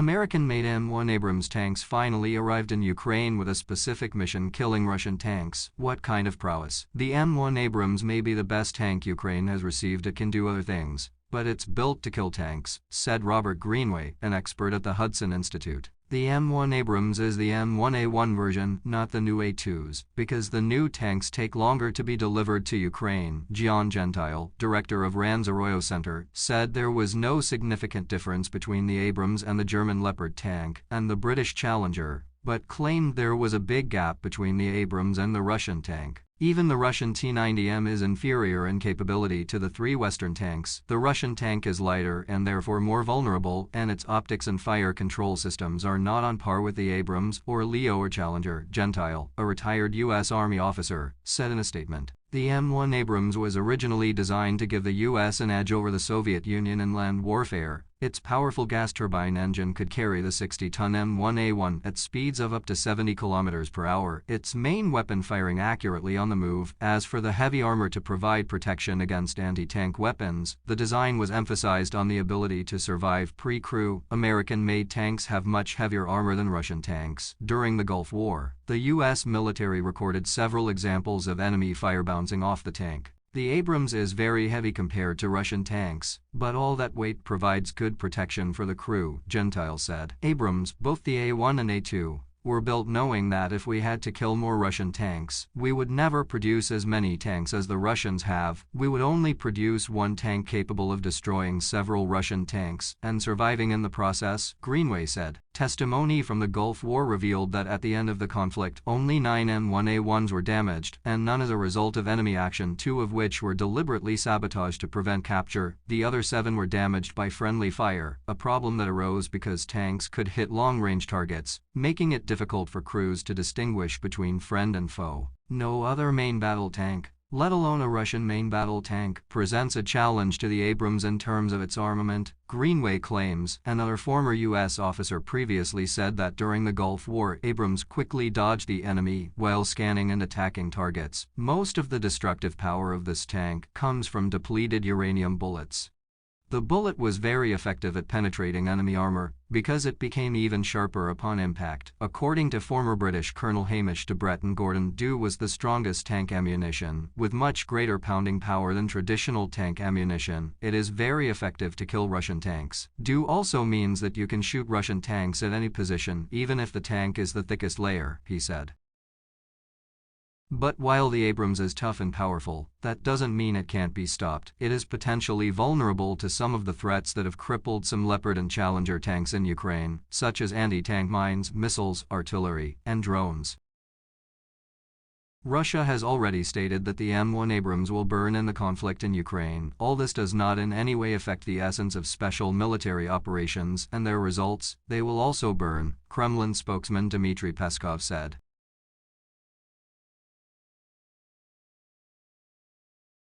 American-made M1 Abrams tanks finally arrived in Ukraine with a specific mission: killing Russian tanks. What kind of prowess? The M1 Abrams may be the best tank Ukraine has received. It can do other things, but it's built to kill tanks, said Robert Greenway, an expert at the Hudson Institute. The M1 Abrams is the M1A1 version, not the new A2s, because the new tanks take longer to be delivered to Ukraine. John Gentile, director of RAND's Arroyo Center, said there was no significant difference between the Abrams and the German Leopard tank and the British Challenger, but claimed there was a big gap between the Abrams and the Russian tank. Even the Russian T-90M is inferior in capability to the three Western tanks. The Russian tank is lighter and therefore more vulnerable, and its optics and fire control systems are not on par with the Abrams or Leo or Challenger. Gentile, a retired U.S. Army officer, said in a statement. The M1 Abrams was originally designed to give the U.S. an edge over the Soviet Union in land warfare. Its powerful gas turbine engine could carry the 60-ton M1A1 at speeds of up to 70 km per hour, its main weapon firing accurately on the move. As for the heavy armor to provide protection against anti-tank weapons, the design was emphasized on the ability to survive pre-crew. American-made tanks have much heavier armor than Russian tanks. During the Gulf War, the U.S. military recorded several examples of enemy fire bouncing off the tank. The Abrams is very heavy compared to Russian tanks, but all that weight provides good protection for the crew, Gentile said. Abrams, both the A1 and A2, were built knowing that if we had to kill more Russian tanks, we would never produce as many tanks as the Russians have. We would only produce one tank capable of destroying several Russian tanks and surviving in the process, Greenway said. Testimony from the Gulf War revealed that at the end of the conflict, only 9 M1A1s were damaged, and none as a result of enemy action, 2 of which were deliberately sabotaged to prevent capture. The other 7 were damaged by friendly fire, a problem that arose because tanks could hit long-range targets, making it difficult for crews to distinguish between friend and foe. No other main battle tank, let alone a Russian main battle tank, presents a challenge to the Abrams in terms of its armament, Greenway claims. Another former U.S. officer previously said that during the Gulf War, Abrams quickly dodged the enemy while scanning and attacking targets. Most of the destructive power of this tank comes from depleted uranium bullets. The bullet was very effective at penetrating enemy armor because it became even sharper upon impact. According to former British Colonel Hamish de Breton Gordon, DU was the strongest tank ammunition, with much greater pounding power than traditional tank ammunition. It is very effective to kill Russian tanks. DU also means that you can shoot Russian tanks at any position, even if the tank is the thickest layer, he said. But while the Abrams is tough and powerful, that doesn't mean it can't be stopped. It is potentially vulnerable to some of the threats that have crippled some Leopard and Challenger tanks in Ukraine, such as anti-tank mines, missiles, artillery, and drones. Russia has already stated that the M1 Abrams will burn in the conflict in Ukraine. All this does not in any way affect the essence of special military operations and their results. They will also burn, Kremlin spokesman Dmitry Peskov said.